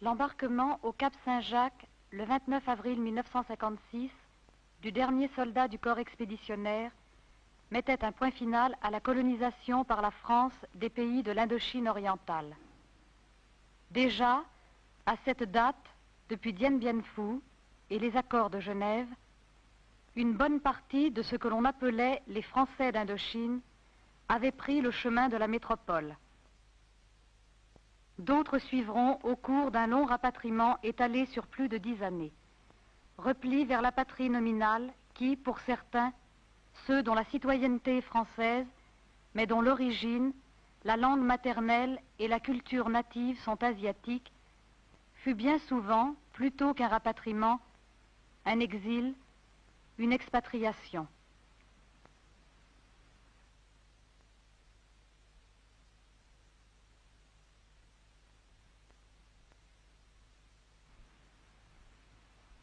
L'embarquement au Cap Saint-Jacques, le 29 avril 1956, du dernier soldat du corps expéditionnaire, mettait un point final à la colonisation par la France des pays de l'Indochine orientale. Déjà, à cette date, depuis Dien Bien Phu et les accords de Genève, une bonne partie de ce que l'on appelait les Français d'Indochine avait pris le chemin de la métropole. D'autres suivront au cours d'un long rapatriement étalé sur plus de 10 années. Repli vers la patrie nominale qui, pour certains, ceux dont la citoyenneté est française, mais dont l'origine, la langue maternelle et la culture native sont asiatiques, fut bien souvent, plutôt qu'un rapatriement, un exil, une expatriation.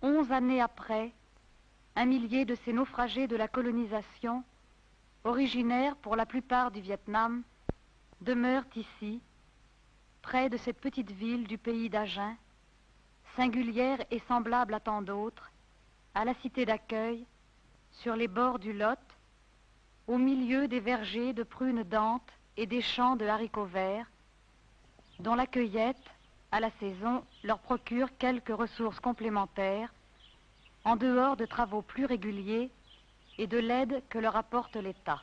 Onze années après, un millier de ces naufragés de la colonisation, originaires pour la plupart du Vietnam, demeurent ici, près de cette petite ville du pays d'Agen, singulière et semblable à tant d'autres, à la cité d'accueil, sur les bords du Lot, au milieu des vergers de prunes dentes et des champs de haricots verts, dont la cueillette, à la saison, leur procure quelques ressources complémentaires, en dehors de travaux plus réguliers et de l'aide que leur apporte l'État.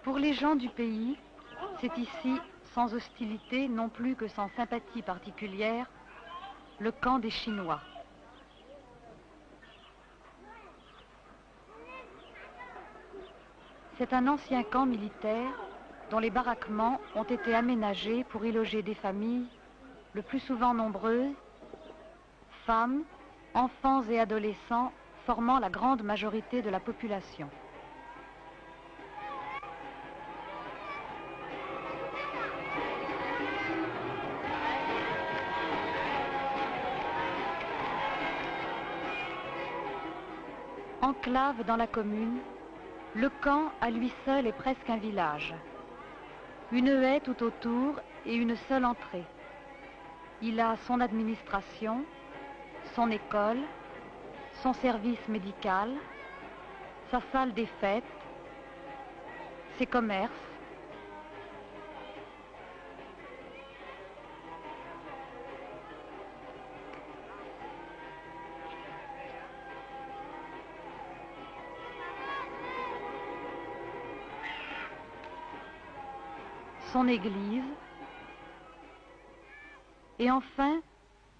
Pour les gens du pays, c'est ici, sans hostilité non plus que sans sympathie particulière, le camp des Chinois. C'est un ancien camp militaire dont les baraquements ont été aménagés pour y loger des familles, le plus souvent nombreuses, femmes, enfants et adolescents formant la grande majorité de la population. Enclave dans la commune, le camp à lui seul est presque un village. Une haie tout autour et une seule entrée. Il a son administration, son école, son service médical, sa salle des fêtes, ses commerces. Son église, et enfin,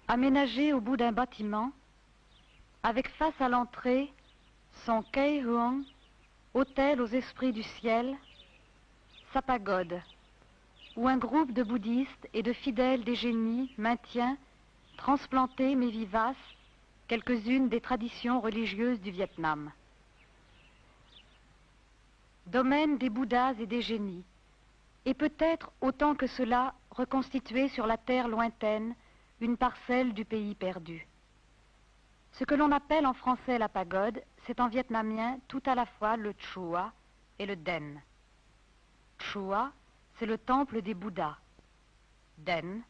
aménagé au bout d'un bâtiment, avec face à l'entrée, son Kei Huong, hôtel aux esprits du ciel, sa pagode, où un groupe de bouddhistes et de fidèles des génies maintient, transplantées mais vivaces, quelques-unes des traditions religieuses du Vietnam. Domaine des Bouddhas et des génies, et peut-être autant que cela reconstituer sur la terre lointaine une parcelle du pays perdu. Ce que l'on appelle en français la pagode, c'est en vietnamien tout à la fois le Chua et le Den. Chua, c'est le temple des Bouddhas. Den,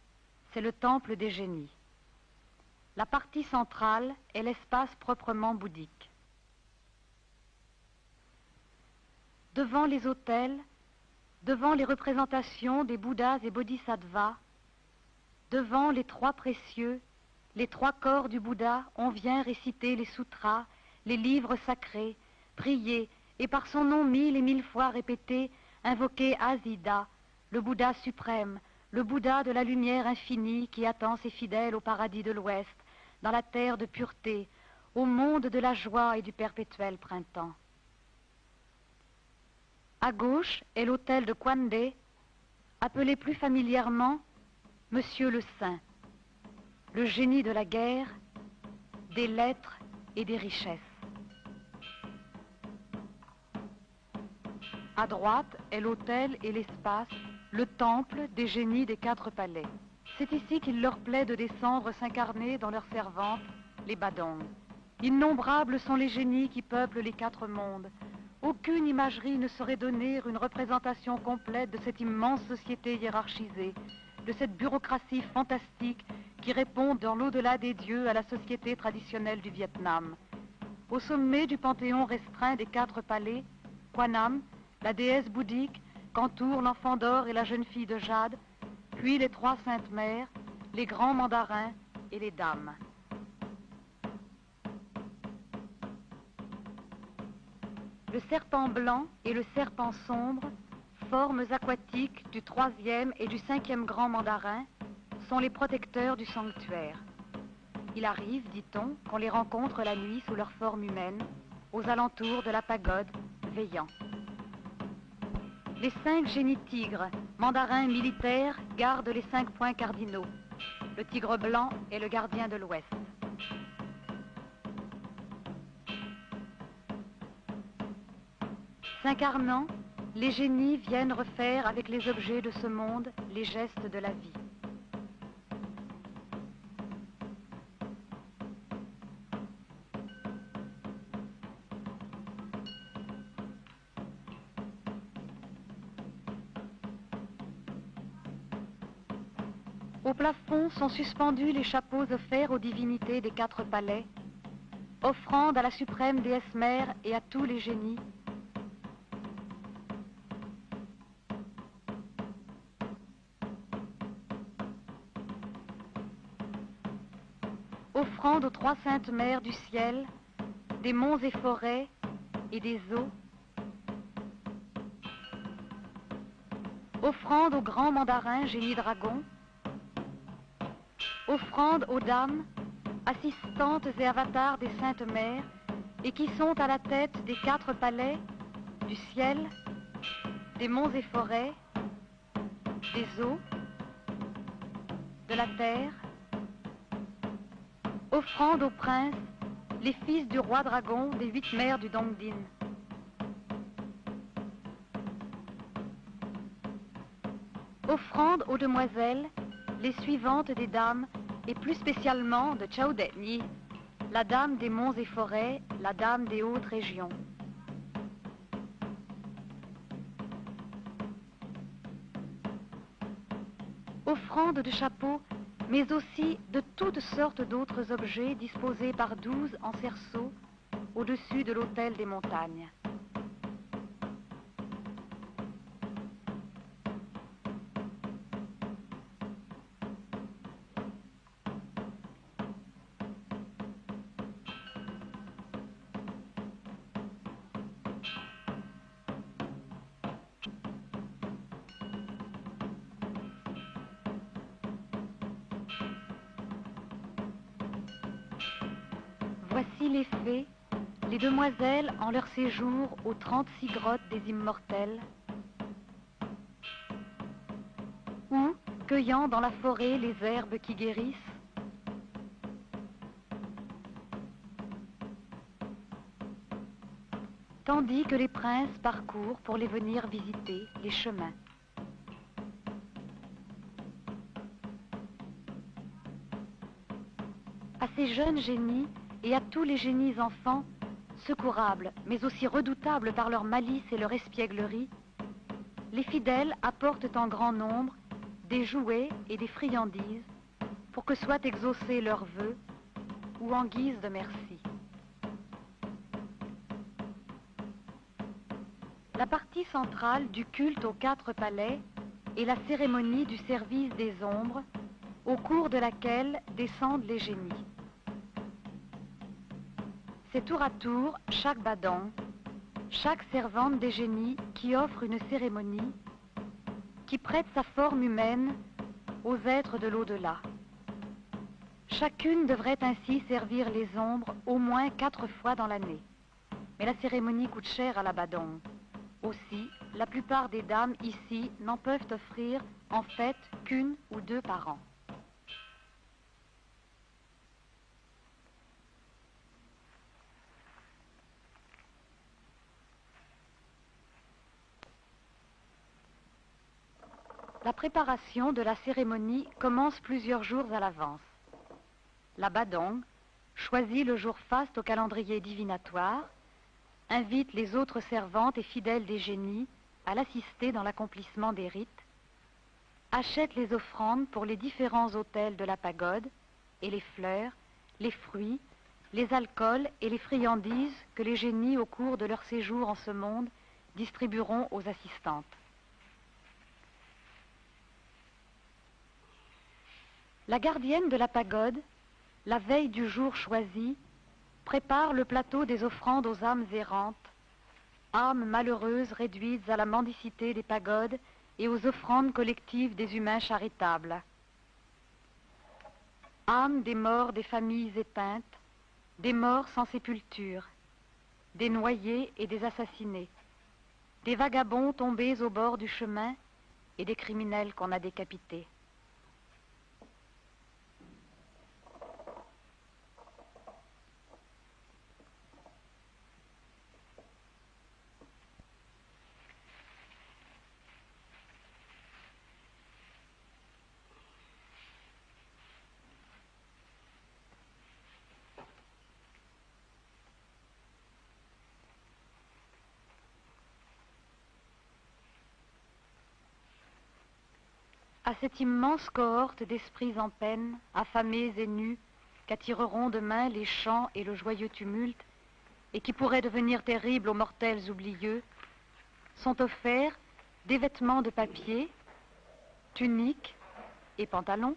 c'est le temple des génies. La partie centrale est l'espace proprement bouddhique. Devant les autels, devant les représentations des Bouddhas et Bodhisattvas, devant les trois précieux, les trois corps du Bouddha, on vient réciter les sutras, les livres sacrés, prier et par son nom 1000 et 1000 fois répété, invoquer Asida, le Bouddha suprême, le Bouddha de la lumière infinie qui attend ses fidèles au paradis de l'Ouest, dans la terre de pureté, au monde de la joie et du perpétuel printemps. À gauche est l'hôtel de Quan Dé, appelé plus familièrement Monsieur le Saint, le génie de la guerre, des lettres et des richesses. À droite est l'autel et l'espace, le temple des génies des 4 palais. C'est ici qu'il leur plaît de descendre s'incarner dans leurs servantes, les Badongs. Innombrables sont les génies qui peuplent les 4 mondes. Aucune imagerie ne saurait donner une représentation complète de cette immense société hiérarchisée, de cette bureaucratie fantastique qui répond dans l'au-delà des dieux à la société traditionnelle du Vietnam. Au sommet du panthéon restreint des 4 palais, Quanam, la déesse bouddhique, qu'entourent l'enfant d'or et la jeune fille de jade, puis les 3 saintes mères, les grands mandarins et les dames. Le serpent blanc et le serpent sombre, formes aquatiques du 3e et du 5e grand mandarin, sont les protecteurs du sanctuaire. Il arrive, dit-on, qu'on les rencontre la nuit sous leur forme humaine, aux alentours de la pagode, veillant. Les 5 génies tigres, mandarins militaires, gardent les 5 points cardinaux. Le tigre blanc est le gardien de l'Ouest. S'incarnant, les génies viennent refaire avec les objets de ce monde les gestes de la vie. Au plafond sont suspendus les chapeaux offerts aux divinités des 4 palais, offrande à la suprême déesse mère et à tous les génies. Offrande aux 3 saintes mères du ciel, des monts et forêts et des eaux. Offrande aux grands mandarins génies dragons. Offrande aux dames, assistantes et avatars des saintes mères, et qui sont à la tête des 4 palais, du ciel, des monts et forêts, des eaux, de la terre. Offrande aux princes, les fils du roi dragon des 8 mers du Dongdin. Offrande aux demoiselles, les suivantes des dames, et plus spécialement de Chao Denyi, la dame des monts et forêts, la dame des hautes régions. Offrande de chapeaux, mais aussi de toutes sortes d'autres objets disposés par 12 en cerceaux au-dessus de l'autel des montagnes. Voici les fées, les demoiselles en leur séjour aux 36 grottes des immortels, ou cueillant dans la forêt les herbes qui guérissent, tandis que les princes parcourent pour les venir visiter les chemins. À ces jeunes génies et à tous les génies enfants, secourables, mais aussi redoutables par leur malice et leur espièglerie, les fidèles apportent en grand nombre des jouets et des friandises pour que soient exaucés leurs vœux ou en guise de merci. La partie centrale du culte aux 4 palais est la cérémonie du service des ombres, au cours de laquelle descendent les génies. C'est tour à tour chaque badon, chaque servante des génies qui offre une cérémonie, qui prête sa forme humaine aux êtres de l'au-delà. Chacune devrait ainsi servir les ombres au moins 4 fois dans l'année. Mais la cérémonie coûte cher à la badon. Aussi, la plupart des dames ici n'en peuvent offrir en fait qu'1 ou 2 par an. Sa préparation de la cérémonie commence plusieurs jours à l'avance. La Badong choisit le jour faste au calendrier divinatoire, invite les autres servantes et fidèles des génies à l'assister dans l'accomplissement des rites, achète les offrandes pour les différents autels de la pagode et les fleurs, les fruits, les alcools et les friandises que les génies au cours de leur séjour en ce monde distribueront aux assistantes. La gardienne de la pagode, la veille du jour choisi, prépare le plateau des offrandes aux âmes errantes, âmes malheureuses réduites à la mendicité des pagodes et aux offrandes collectives des humains charitables. Âmes des morts des familles éteintes, des morts sans sépulture, des noyés et des assassinés, des vagabonds tombés au bord du chemin et des criminels qu'on a décapités. À cette immense cohorte d'esprits en peine, affamés et nus, qu'attireront demain les chants et le joyeux tumulte, et qui pourraient devenir terribles aux mortels oublieux, sont offerts des vêtements de papier, tuniques et pantalons,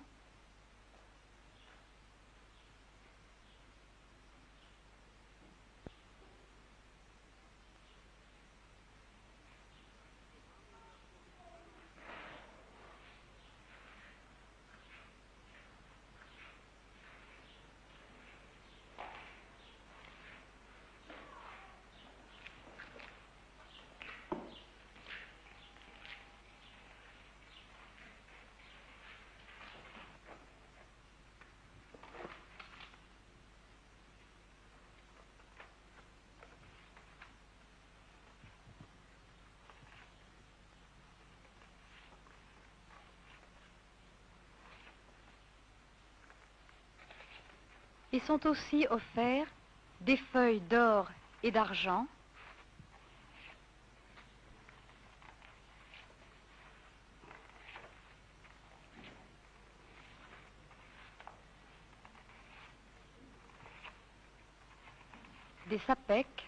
et sont aussi offerts des feuilles d'or et d'argent, des sapèques,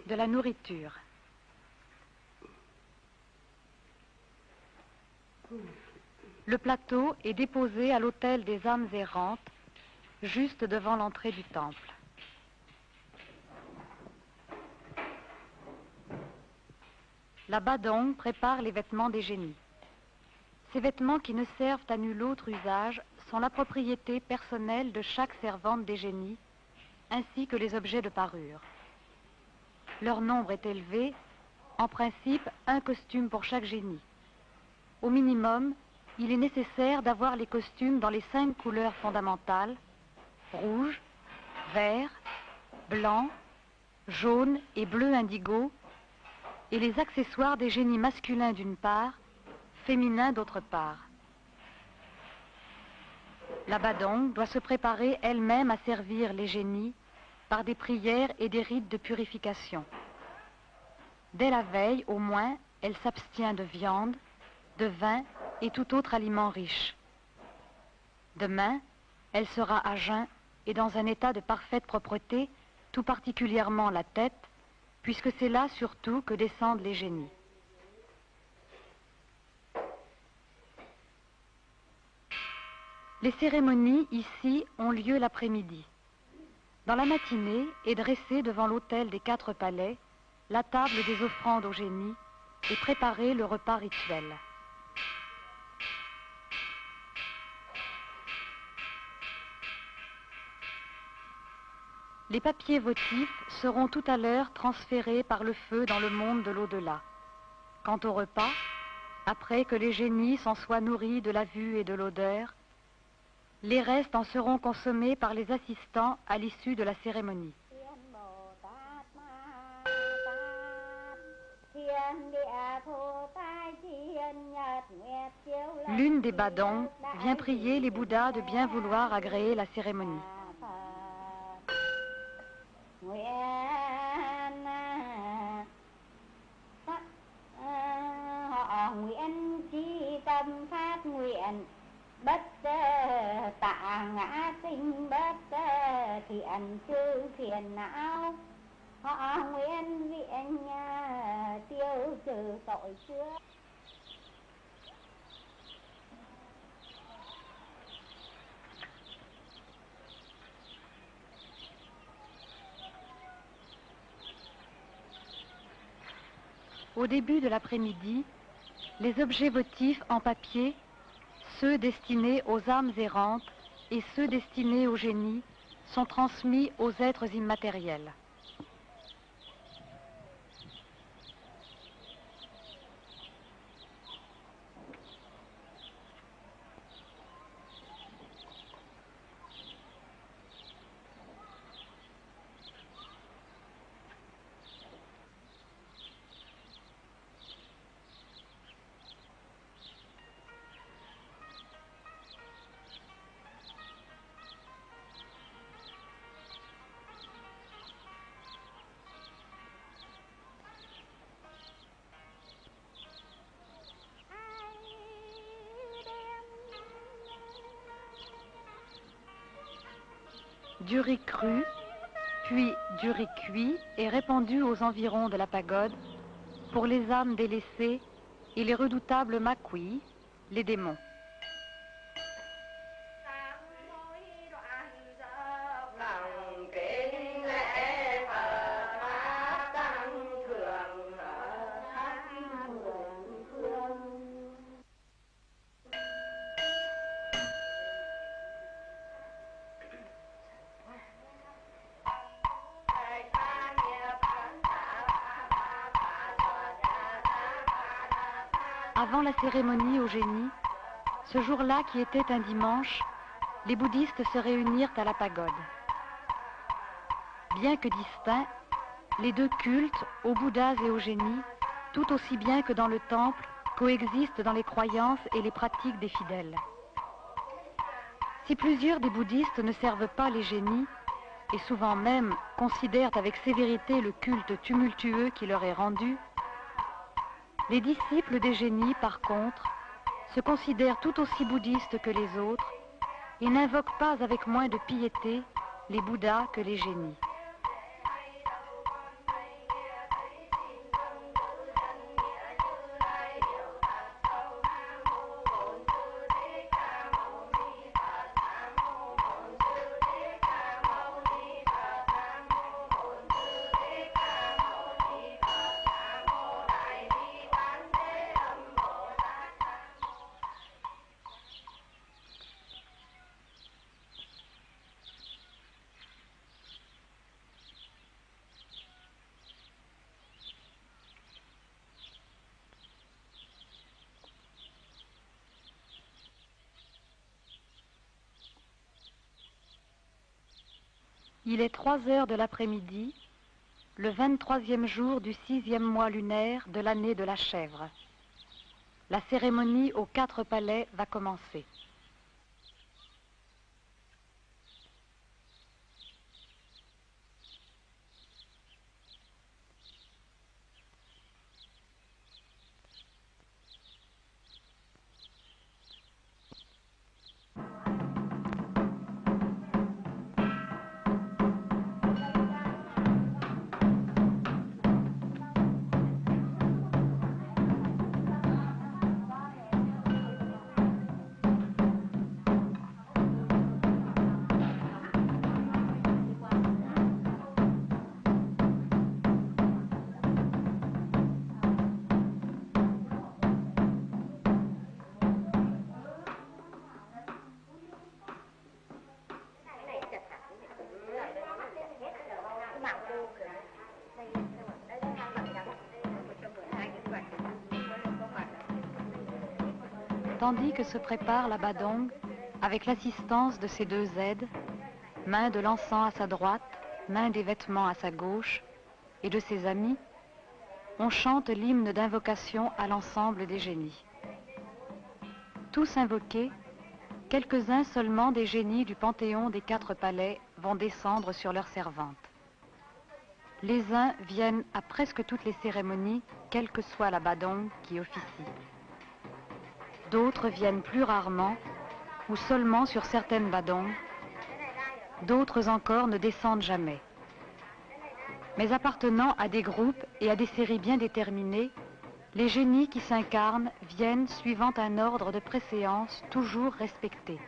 de la nourriture. Le plateau est déposé à l'autel des âmes errantes, juste devant l'entrée du temple. La Badong prépare les vêtements des génies. Ces vêtements qui ne servent à nul autre usage sont la propriété personnelle de chaque servante des génies, ainsi que les objets de parure. Leur nombre est élevé, en principe un costume pour chaque génie. Au minimum, il est nécessaire d'avoir les costumes dans les 5 couleurs fondamentales, rouge, vert, blanc, jaune et bleu indigo, et les accessoires des génies masculins d'une part, féminins d'autre part. La Badong doit se préparer elle-même à servir les génies par des prières et des rites de purification. Dès la veille, au moins, elle s'abstient de viande, de vin et tout autre aliment riche. Demain, elle sera à jeun et dans un état de parfaite propreté, tout particulièrement la tête, puisque c'est là surtout que descendent les génies. Les cérémonies ici ont lieu l'après-midi. Dans la matinée est dressée devant l'autel des 4 palais la table des offrandes aux génies et préparé le repas rituel. Les papiers votifs seront tout à l'heure transférés par le feu dans le monde de l'au-delà. Quant au repas, après que les génies s'en soient nourris de la vue et de l'odeur, Les restes en seront consommés par les assistants à l'issue de la cérémonie. L'une des badongs vient prier les Bouddhas de bien vouloir agréer la cérémonie. Bất tạ ngã sinh bất thiện chư phiền não họ nguyện viện tiêu trừ tội trước. Au début de l'après-midi, les objets votifs en papier, ceux destinés aux âmes errantes et ceux destinés aux génies, sont transmis aux êtres immatériels. Du riz cru, puis du riz cuit est répandu aux environs de la pagode pour les âmes délaissées et les redoutables maquis, les démons. Avant la cérémonie au génie, ce jour-là qui était un dimanche, les bouddhistes se réunirent à la pagode. Bien que distincts, les deux cultes, aux bouddhas et aux génies, tout aussi bien que dans le temple, coexistent dans les croyances et les pratiques des fidèles. Si plusieurs des bouddhistes ne servent pas les génies, et souvent même considèrent avec sévérité le culte tumultueux qui leur est rendu, les disciples des génies, par contre, se considèrent tout aussi bouddhistes que les autres et n'invoquent pas avec moins de piété les bouddhas que les génies. Il est 3 heures de l'après-midi, le 23e jour du 6e mois lunaire de l'année de la chèvre. La cérémonie aux 4 palais va commencer. Tandis que se prépare la badong, avec l'assistance de ses deux aides, main de l'encens à sa droite, main des vêtements à sa gauche, et de ses amis, on chante l'hymne d'invocation à l'ensemble des génies. Tous invoqués, quelques-uns seulement des génies du panthéon des 4 palais vont descendre sur leurs servantes. Les uns viennent à presque toutes les cérémonies, quelle que soit la badong qui officie. D'autres viennent plus rarement, ou seulement sur certaines badongs. D'autres encore ne descendent jamais. Mais appartenant à des groupes et à des séries bien déterminées, les génies qui s'incarnent viennent suivant un ordre de préséance toujours respecté.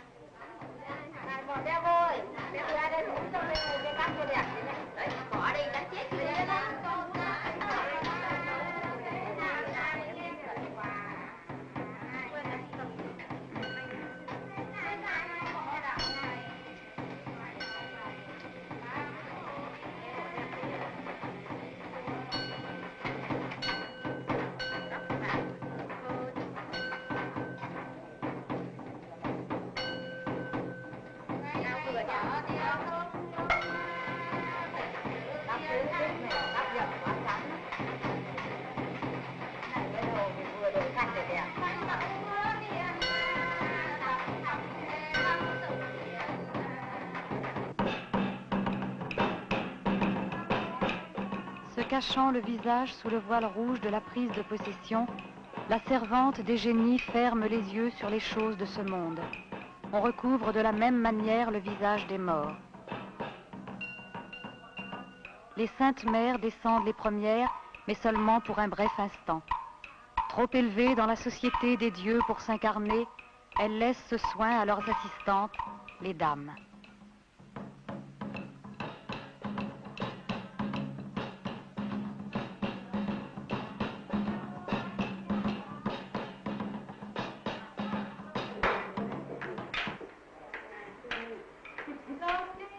Se cachant le visage sous le voile rouge de la prise de possession, la servante des génies ferme les yeux sur les choses de ce monde. On recouvre de la même manière le visage des morts. Les saintes mères descendent les premières, mais seulement pour un bref instant. Trop élevées dans la société des dieux pour s'incarner, elles laissent ce soin à leurs assistantes, les dames.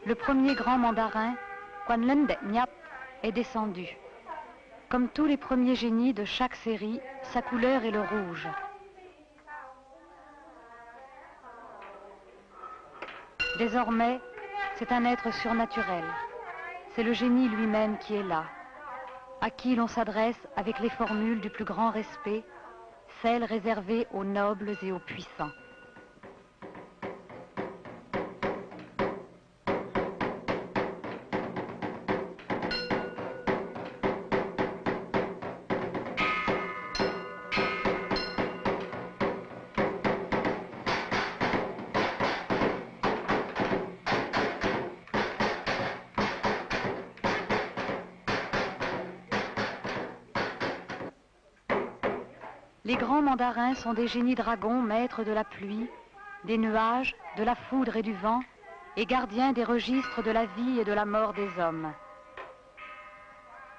Le premier grand mandarin, Quan Lân Đệ Nhap, est descendu. Comme tous les premiers génies de chaque série, sa couleur est le rouge. Désormais, c'est un être surnaturel. C'est le génie lui-même qui est là, à qui l'on s'adresse avec les formules du plus grand respect, celles réservées aux nobles et aux puissants. Les grands mandarins sont des génies dragons, maîtres de la pluie, des nuages, de la foudre et du vent, et gardiens des registres de la vie et de la mort des hommes.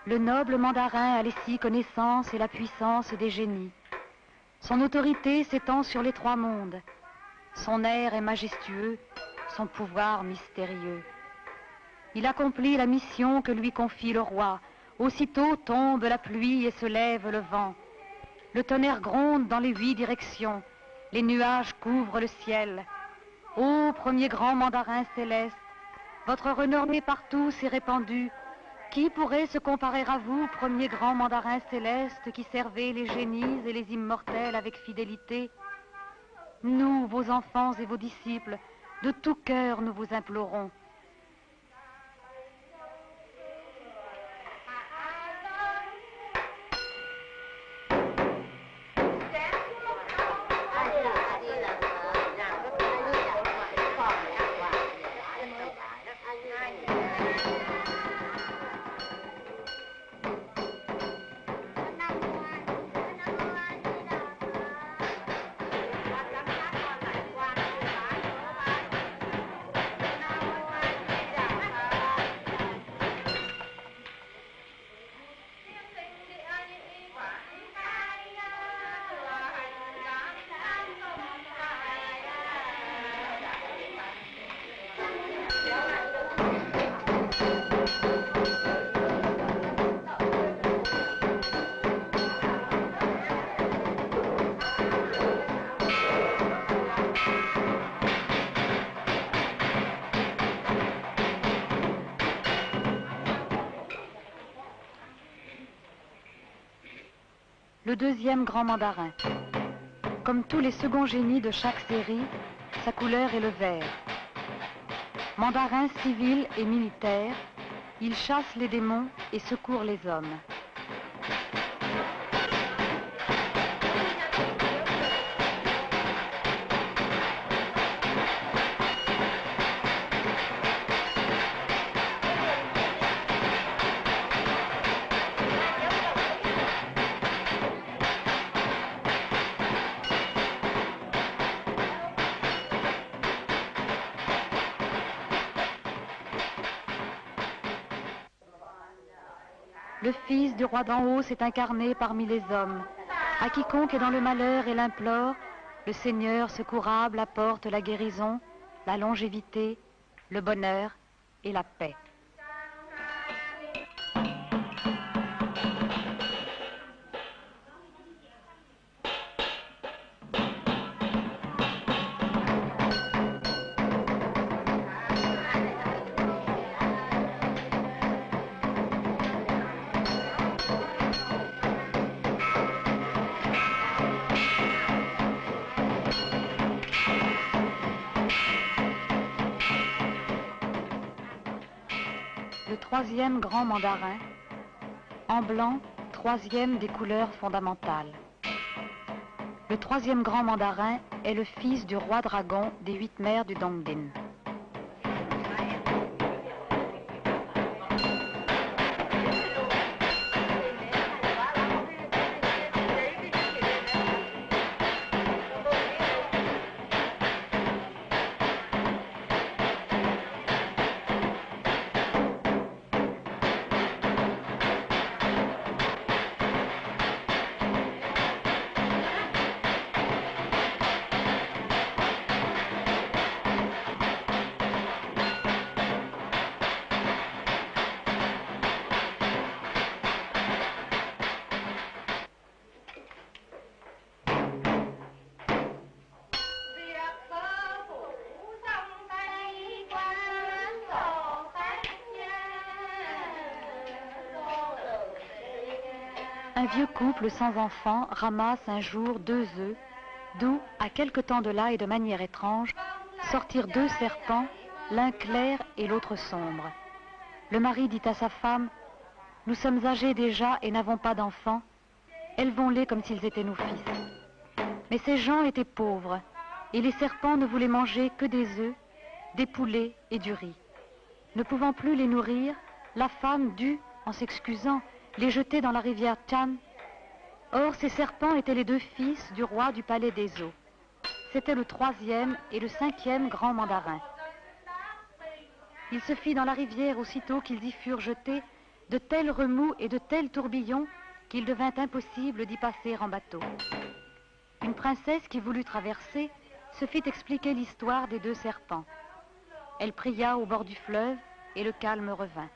Le noble mandarin a les 6 connaissances et la puissance des génies. Son autorité s'étend sur les 3 mondes. Son air est majestueux, son pouvoir mystérieux. Il accomplit la mission que lui confie le roi. Aussitôt tombe la pluie et se lève le vent. Le tonnerre gronde dans les 8 directions, les nuages couvrent le ciel. Ô premier grand mandarin céleste, votre renommée partout s'est répandue. Qui pourrait se comparer à vous, premier grand mandarin céleste qui servez les génies et les immortels avec fidélité? Nous, vos enfants et vos disciples, de tout cœur nous vous implorons. le deuxième grand mandarin. Comme tous les seconds génies de chaque série, sa couleur est le vert. Mandarin civil et militaire, il chasse les démons et secourt les hommes. Le Fils du roi d'en haut s'est incarné parmi les hommes. À quiconque est dans le malheur et l'implore, le Seigneur secourable apporte la guérison, la longévité, le bonheur et la paix. Le troisième grand mandarin, en blanc, troisième des couleurs fondamentales. Le troisième grand mandarin est le fils du roi dragon des 8 mers du Dongdin. Un vieux couple sans enfant ramasse un jour 2 œufs, d'où, à quelque temps de là et de manière étrange, sortirent 2 serpents, l'un clair et l'autre sombre. Le mari dit à sa femme, « Nous sommes âgés déjà et n'avons pas d'enfants, élevons-les comme s'ils étaient nos fils. » Mais ces gens étaient pauvres, et les serpents ne voulaient manger que des œufs, des poulets et du riz. Ne pouvant plus les nourrir, la femme dut, en s'excusant, les jeter dans la rivière Chan. Or, ces serpents étaient les 2 fils du roi du palais des eaux. C'était le 3e et le 5e grand mandarin. Il se fit dans la rivière aussitôt qu'ils y furent jetés de tels remous et de tels tourbillons qu'il devint impossible d'y passer en bateau. Une princesse qui voulut traverser se fit expliquer l'histoire des 2 serpents. Elle pria au bord du fleuve et le calme revint.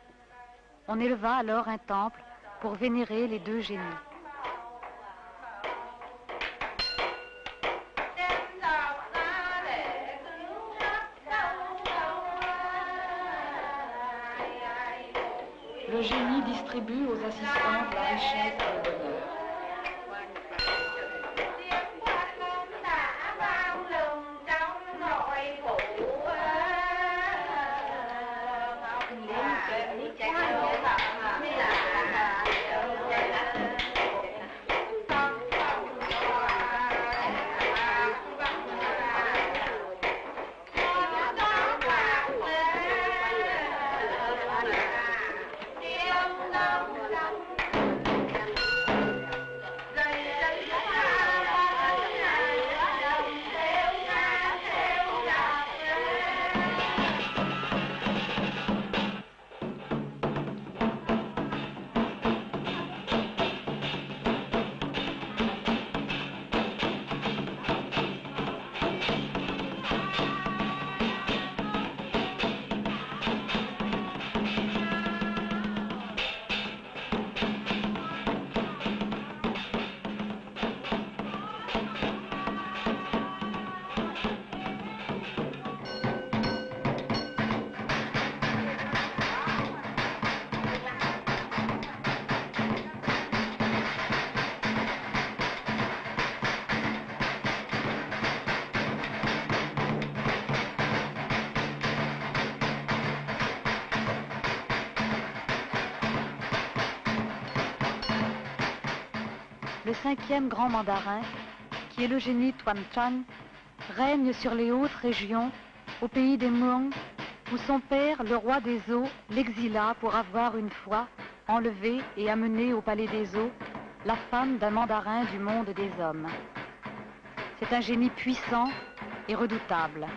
On éleva alors un temple pour vénérer les 2 génies. Le génie distribue aux assistants la richesse et le bonheur. le 5e grand mandarin, qui est le génie Tuan Chan, règne sur les hautes régions, au pays des Muong, où son père, le roi des eaux, l'exila pour avoir une fois enlevé et amené au palais des eaux la femme d'un mandarin du monde des hommes. C'est un génie puissant et redoutable.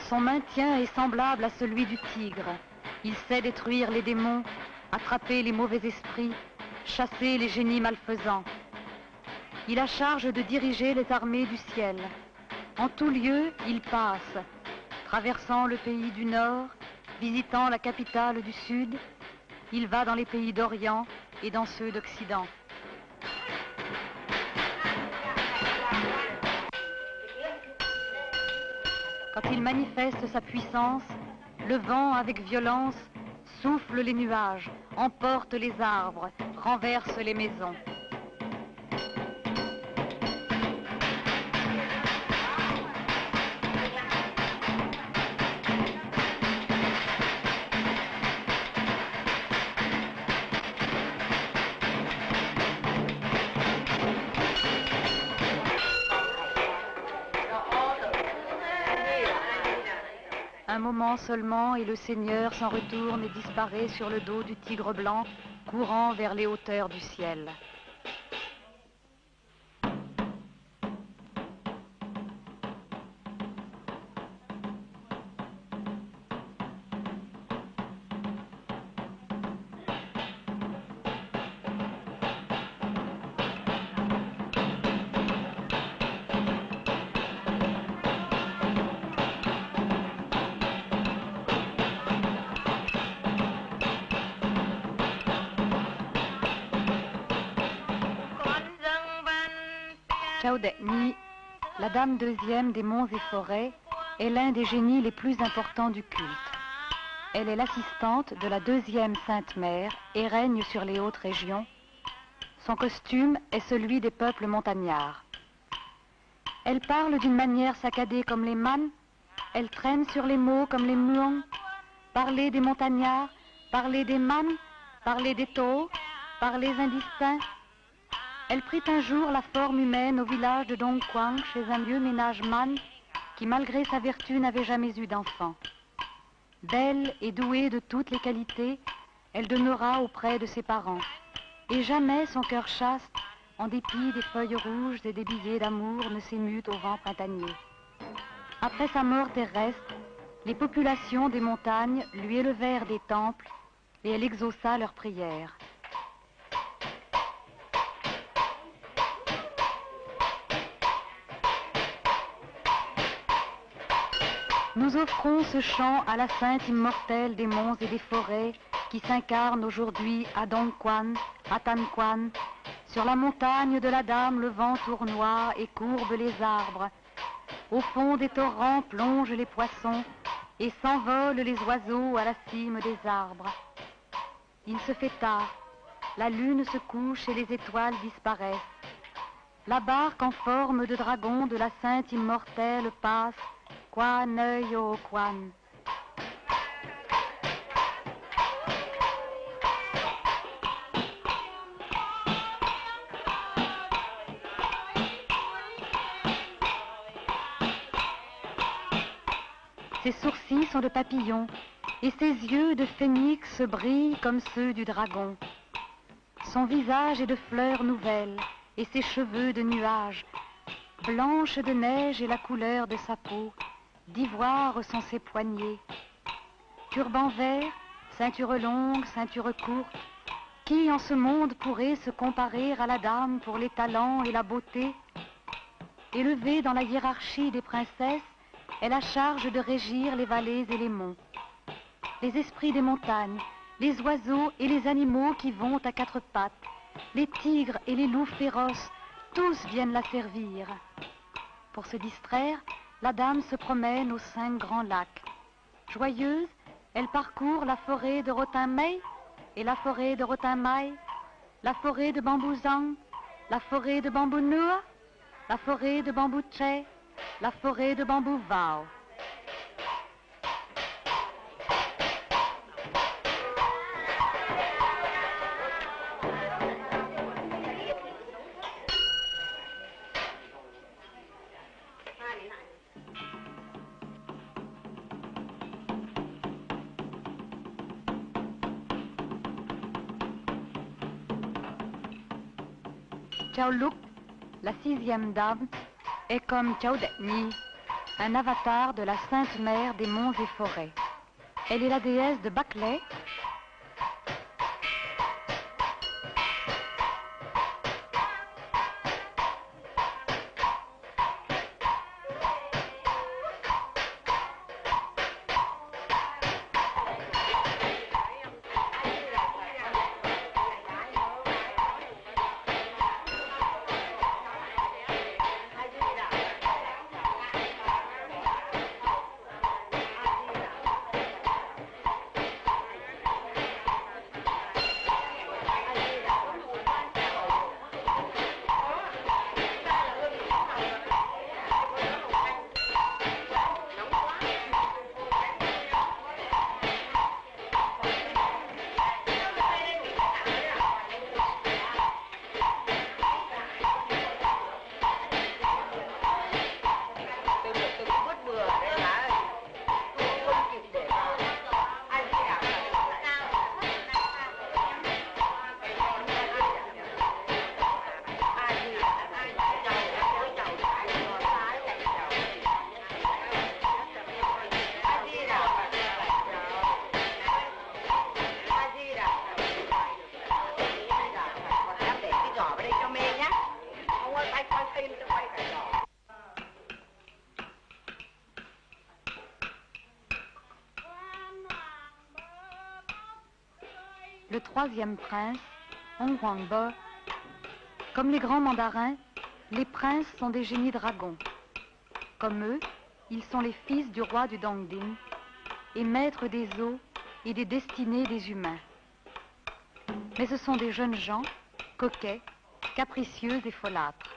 Son maintien est semblable à celui du tigre. Il sait détruire les démons, attraper les mauvais esprits, chasser les génies malfaisants. Il a charge de diriger les armées du ciel. En tout lieu, il passe, traversant le pays du Nord, visitant la capitale du Sud. Il va dans les pays d'Orient et dans ceux d'Occident. Quand il manifeste sa puissance, le vent avec violence souffle les nuages, emporte les arbres, renverse les maisons. Un moment seulement et le Seigneur s'en retourne et disparaît sur le dos du tigre blanc, courant vers les hauteurs du ciel. Chao De Ni, la dame deuxième des monts et forêts, est l'un des génies les plus importants du culte. Elle est l'assistante de la deuxième Sainte Mère et règne sur les hautes régions. Son costume est celui des peuples montagnards. Elle parle d'une manière saccadée comme les Man, elle traîne sur les mots comme les Muong. Parler des montagnards, parler des Man, parler des Tao, parler indistincts. Elle prit un jour la forme humaine au village de Dongquang chez un vieux ménage Man qui, malgré sa vertu, n'avait jamais eu d'enfant. Belle et douée de toutes les qualités, elle demeura auprès de ses parents. Et jamais son cœur chaste, en dépit des feuilles rouges et des billets d'amour, ne s'émut au vent printanier. Après sa mort terrestre, les populations des montagnes lui élevèrent des temples et elle exauça leurs prières. Nous offrons ce chant à la sainte immortelle des monts et des forêts qui s'incarne aujourd'hui à Dongquan, à Tanquan. Sur la montagne de la Dame, le vent tournoie et courbe les arbres. Au fond des torrents plongent les poissons et s'envolent les oiseaux à la cime des arbres. Il se fait tard, la lune se couche et les étoiles disparaissent. La barque en forme de dragon de la sainte immortelle passe. Quan yo quan. Ses sourcils sont de papillon et ses yeux de phénix brillent comme ceux du dragon. Son visage est de fleurs nouvelles et ses cheveux de nuages. Blanche de neige est la couleur de sa peau. D'ivoire sont ses poignets. Turban vert, ceinture longue, ceinture courte, qui en ce monde pourrait se comparer à la dame pour les talents et la beauté? Élevée dans la hiérarchie des princesses, elle a charge de régir les vallées et les monts. Les esprits des montagnes, les oiseaux et les animaux qui vont à quatre pattes, les tigres et les loups féroces, tous viennent la servir. Pour se distraire, la dame se promène aux 5 grands lacs. Joyeuse, elle parcourt la forêt de Rotin-Mei et la forêt de Rotin-Mai, la forêt de Bambouzang, la forêt de Bambou-Nua, la forêt de Bambou-Tché, la forêt de Bambou-Vao. Chao Luk, la 6e dame, est comme Chao Det Nhi, un avatar de la Sainte Mère des monts et forêts. Elle est la déesse de Bakley. Le 3e prince, Hong Huangbo. Comme les grands mandarins, les princes sont des génies dragons. Comme eux, ils sont les fils du roi du Dongdin et maîtres des eaux et des destinées des humains. Mais ce sont des jeunes gens, coquets, capricieux et folâtres.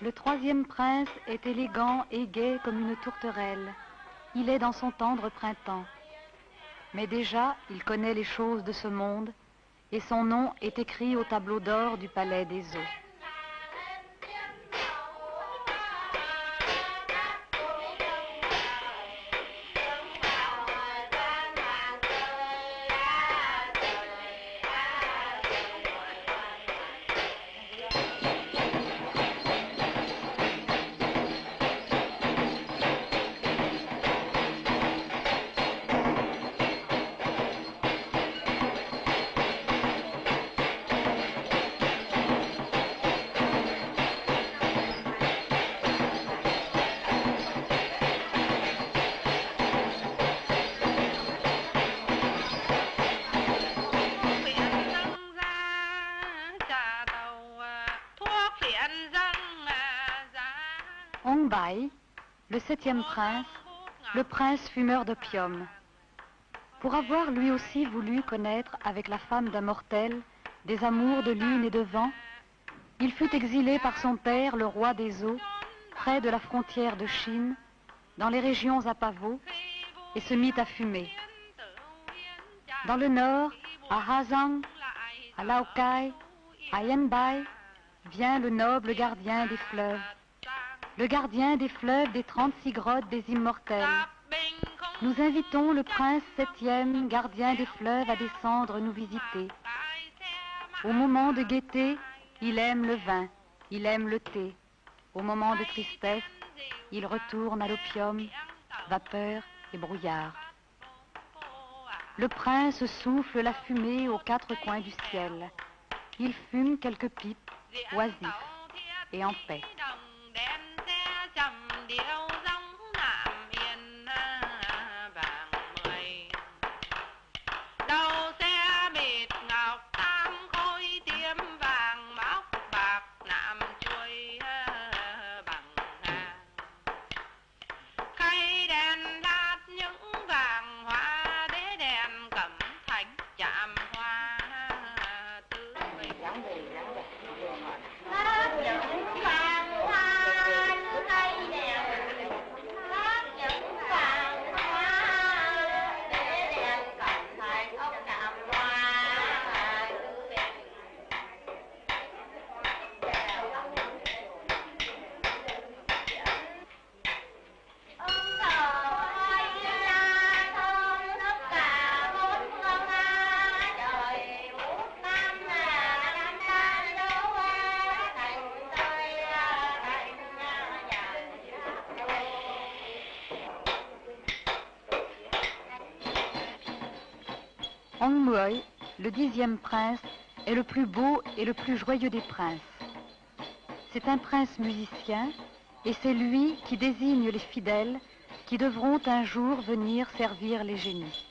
Le 3e prince est élégant et gai comme une tourterelle. Il est dans son tendre printemps. Mais déjà, il connaît les choses de ce monde et son nom est écrit au tableau d'or du palais des eaux. Hong Bai, le 7e prince, le prince fumeur d'opium. Pour avoir lui aussi voulu connaître avec la femme d'un mortel des amours de lune et de vent, il fut exilé par son père, le roi des eaux, près de la frontière de Chine, dans les régions à pavots, et se mit à fumer. Dans le nord, à Hazang, à Laokai, à Yanbai, vient le noble gardien des fleuves. le gardien des fleuves des 36 grottes des immortels. Nous invitons le prince septième, gardien des fleuves, à descendre nous visiter. Au moment de gaieté, il aime le vin, il aime le thé. Au moment de tristesse, il retourne à l'opium, vapeur et brouillard. Le prince souffle la fumée aux quatre coins du ciel. Il fume quelques pipes, oisifs et en paix. Ong Muoi, le 10e prince, est le plus beau et le plus joyeux des princes. C'est un prince musicien et c'est lui qui désigne les fidèles qui devront un jour venir servir les génies.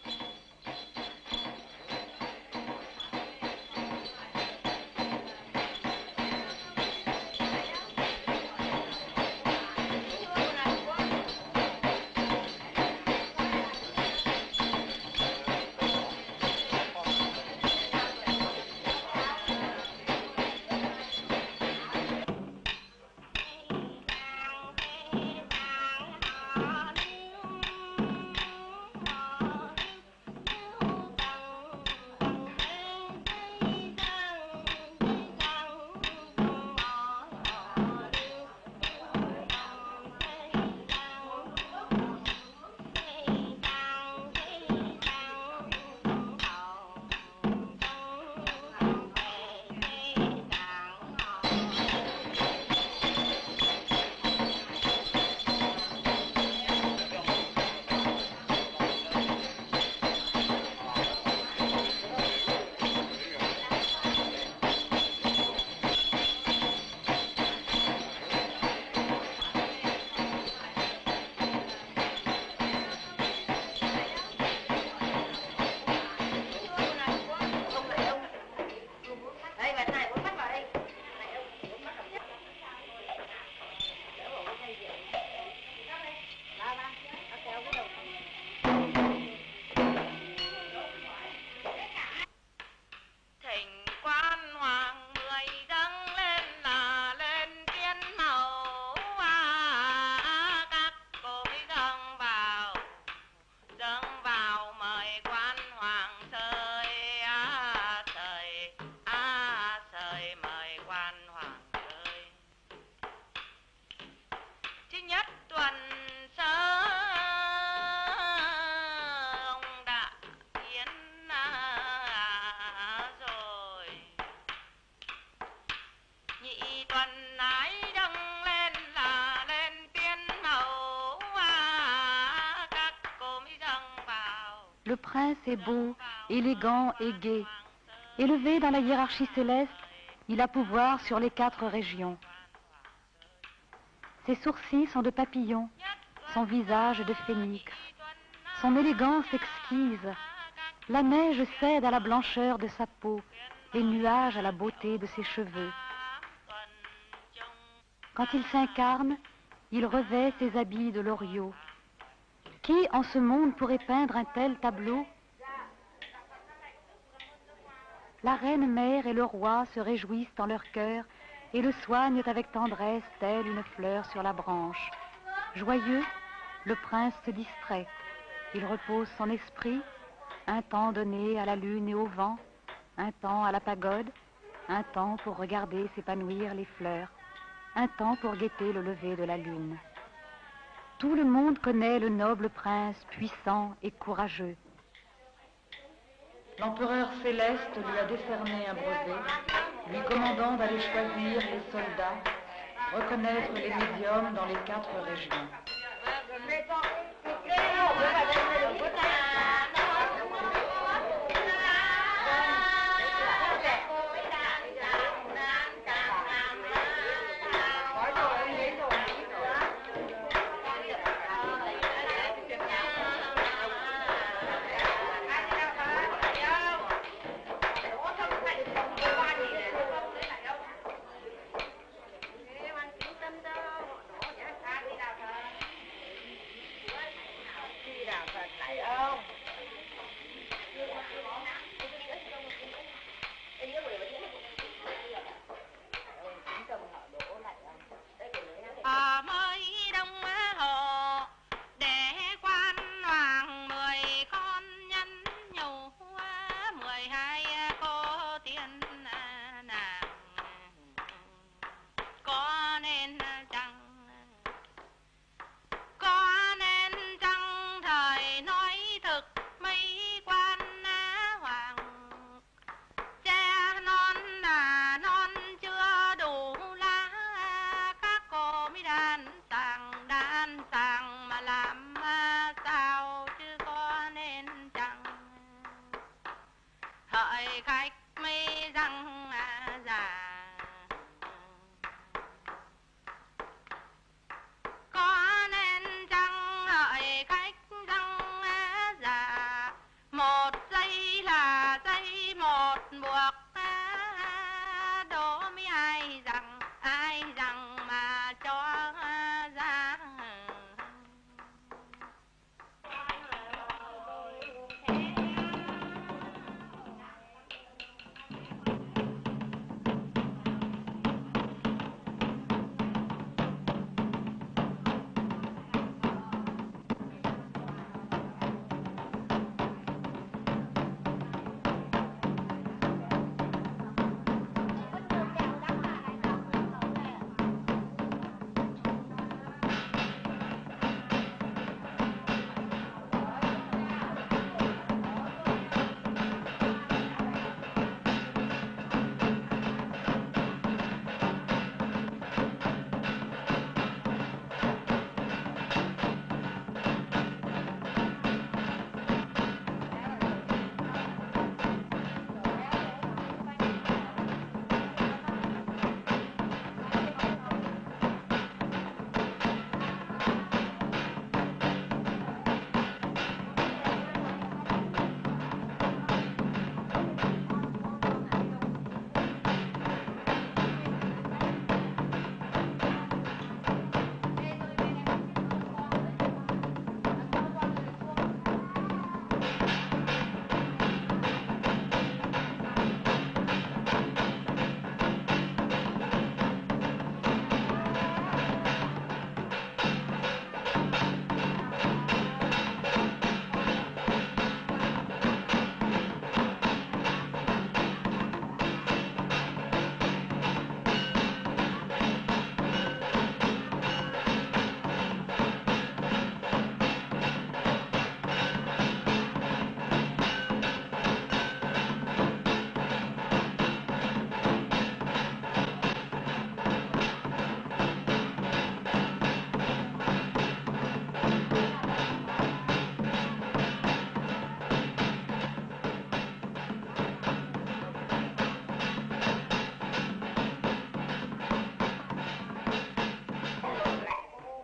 Le prince est beau, élégant et gai. Élevé dans la hiérarchie céleste, il a pouvoir sur les 4 régions. Ses sourcils sont de papillon, son visage de phénix, son élégance exquise. La neige cède à la blancheur de sa peau, les nuages à la beauté de ses cheveux. Quand il s'incarne, il revêt ses habits de l'Oriot. Qui en ce monde pourrait peindre un tel tableau? La reine mère et le roi se réjouissent en leur cœur et le soignent avec tendresse telle une fleur sur la branche. Joyeux, le prince se distrait. Il repose son esprit, un temps donné à la lune et au vent, un temps à la pagode, un temps pour regarder s'épanouir les fleurs. un temps pour guetter le lever de la lune. Tout le monde connaît le noble prince puissant et courageux. L'empereur céleste lui a décerné un brevet, lui commandant d'aller choisir les soldats, reconnaître les médiums dans les 4 régions.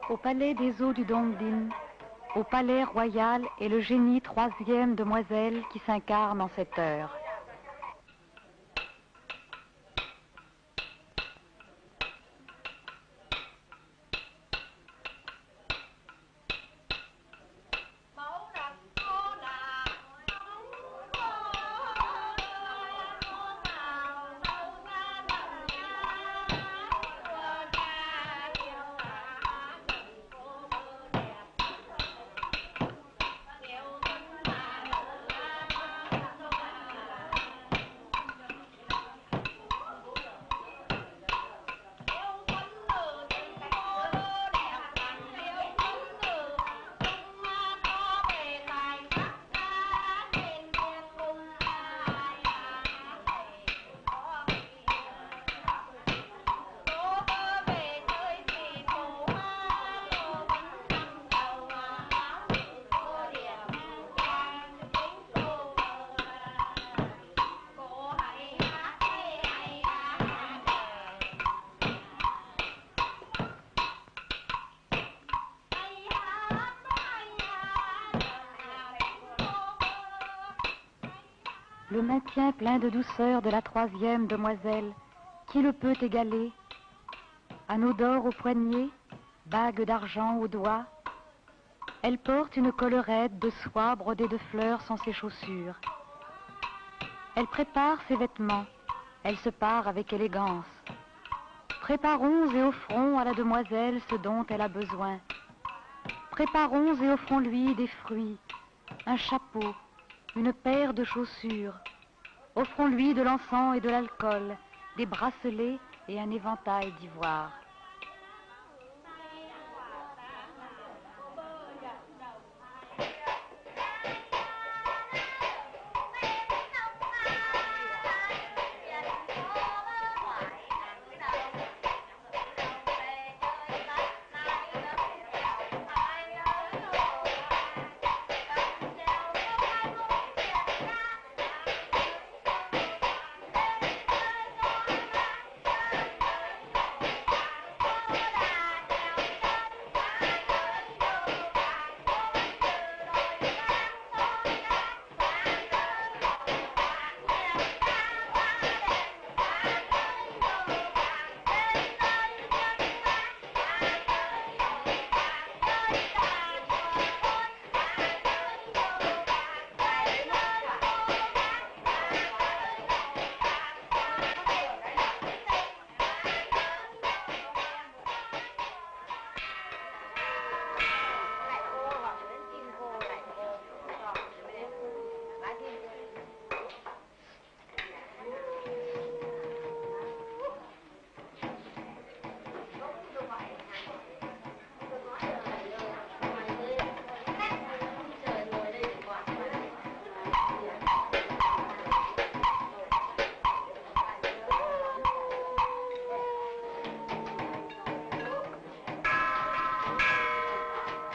Au palais des eaux du Dongdin, au palais royal est le génie 3e demoiselle qui s'incarne en cette heure. Le maintien plein de douceur de la troisième demoiselle, qui le peut égaler? Anneau d'or au poignet, bague d'argent au doigt. Elle porte une collerette de soie brodée de fleurs sans ses chaussures. Elle prépare ses vêtements, elle se pare avec élégance. Préparons et offrons à la demoiselle ce dont elle a besoin. Préparons et offrons-lui des fruits, un chapeau, une paire de chaussures. Offrons-lui de l'encens et de l'alcool, des bracelets et un éventail d'ivoire.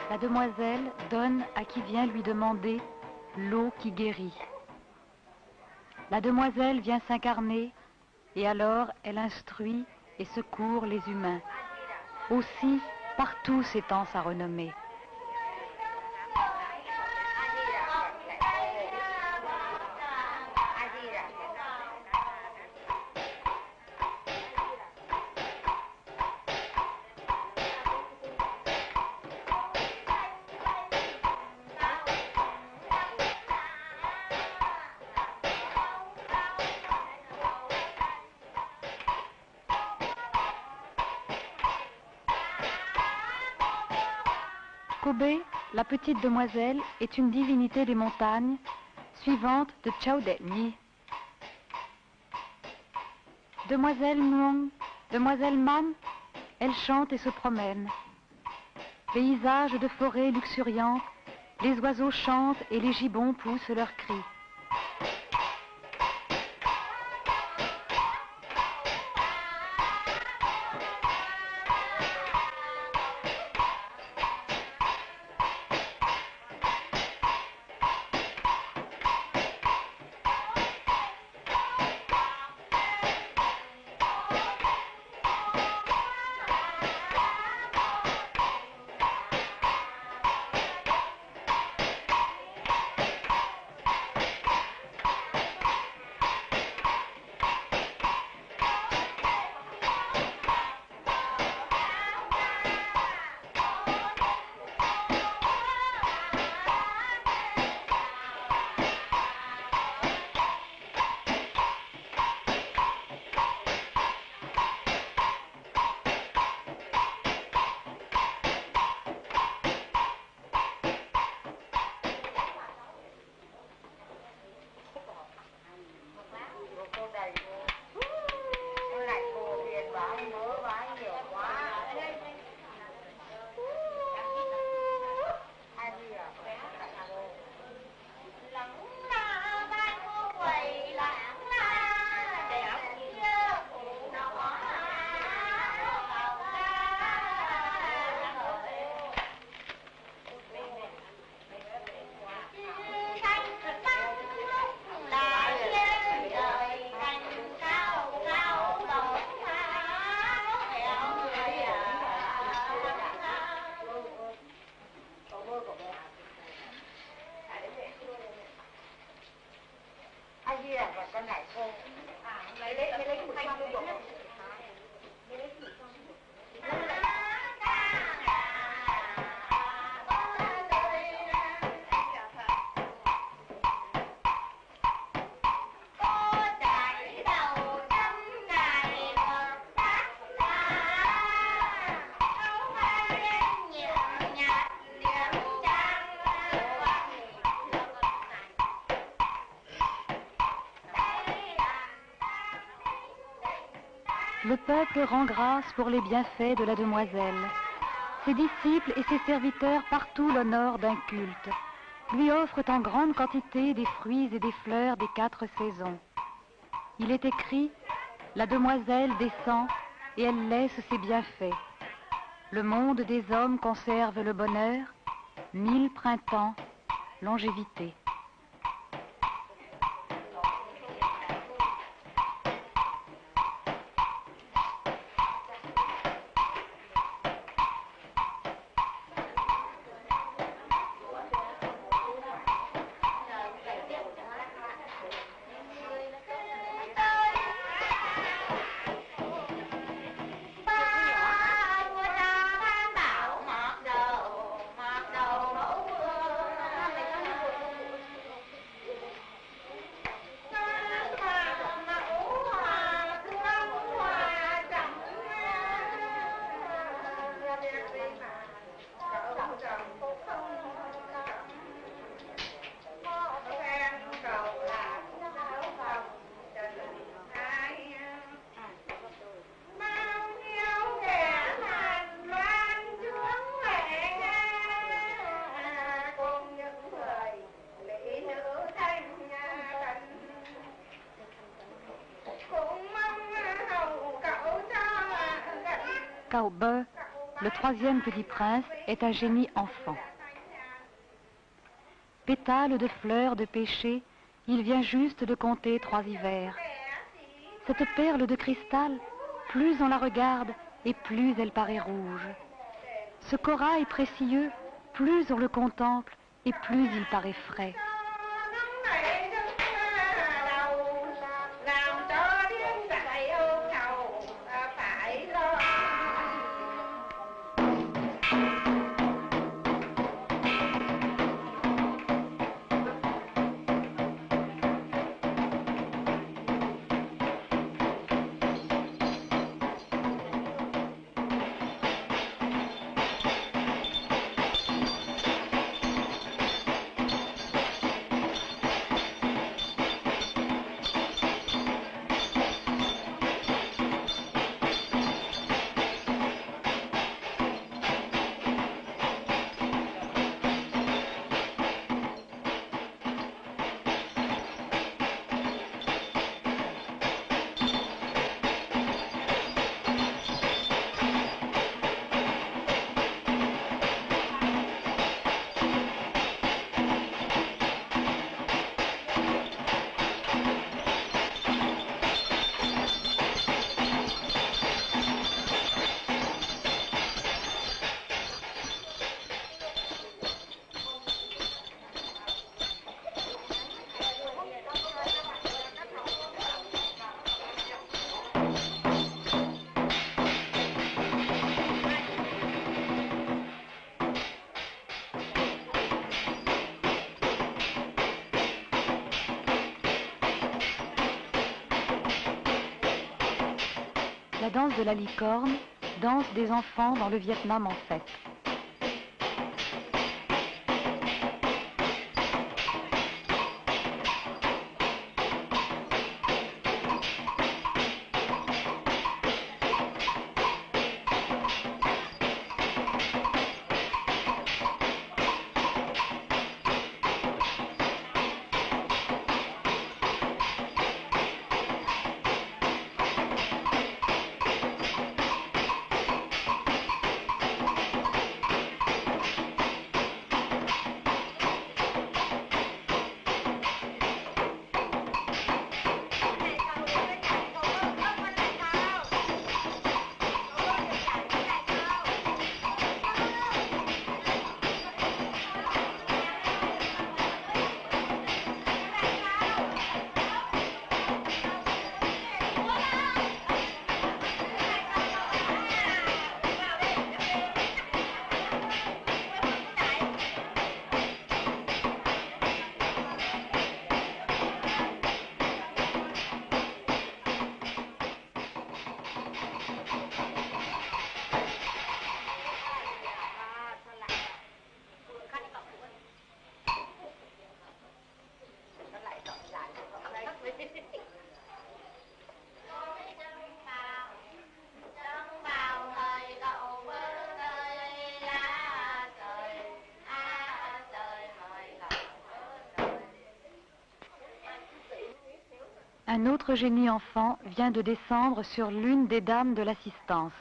La demoiselle donne à qui vient lui demander l'eau qui guérit. La demoiselle vient s'incarner et alors elle instruit et secourt les humains. Aussi, partout s'étend sa renommée. Kobe, la petite demoiselle, est une divinité des montagnes, suivante de Chowdhury. Demoiselle Muong, demoiselle Man, elle chante et se promène. Paysage de forêt luxuriante, les oiseaux chantent et les gibbons poussent leurs cris. kia và con hải cô. Lấy củi cho tôi được. Le peuple rend grâce pour les bienfaits de la demoiselle. Ses disciples et ses serviteurs partout l'honorent d'un culte, lui offrent en grande quantité des fruits et des fleurs des 4 saisons. Il est écrit, la demoiselle descend et elle laisse ses bienfaits. Le monde des hommes conserve le bonheur, 1000 printemps, longévité. Cao Be, le 3e petit prince, est un génie enfant. Pétale de fleurs de péché, il vient juste de compter 3 hivers. Cette perle de cristal, plus on la regarde et plus elle paraît rouge. Ce corail précieux, plus on le contemple et plus il paraît frais. La danse de la licorne, danse des enfants dans le Vietnam en fête. Un autre génie enfant vient de descendre sur l'une des dames de l'assistance.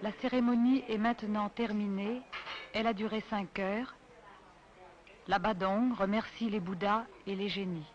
La cérémonie est maintenant terminée. Elle a duré 5 heures. La Badong remercie les Bouddhas et les génies.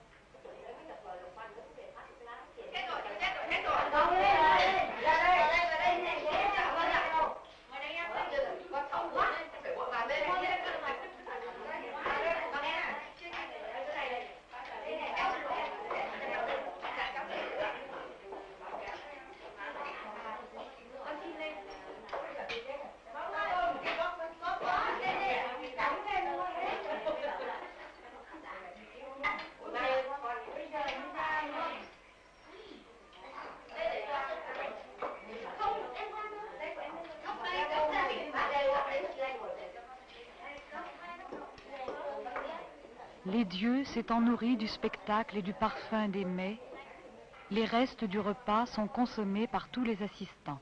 Les dieux s'étant nourris du spectacle et du parfum des mets, les restes du repas sont consommés par tous les assistants.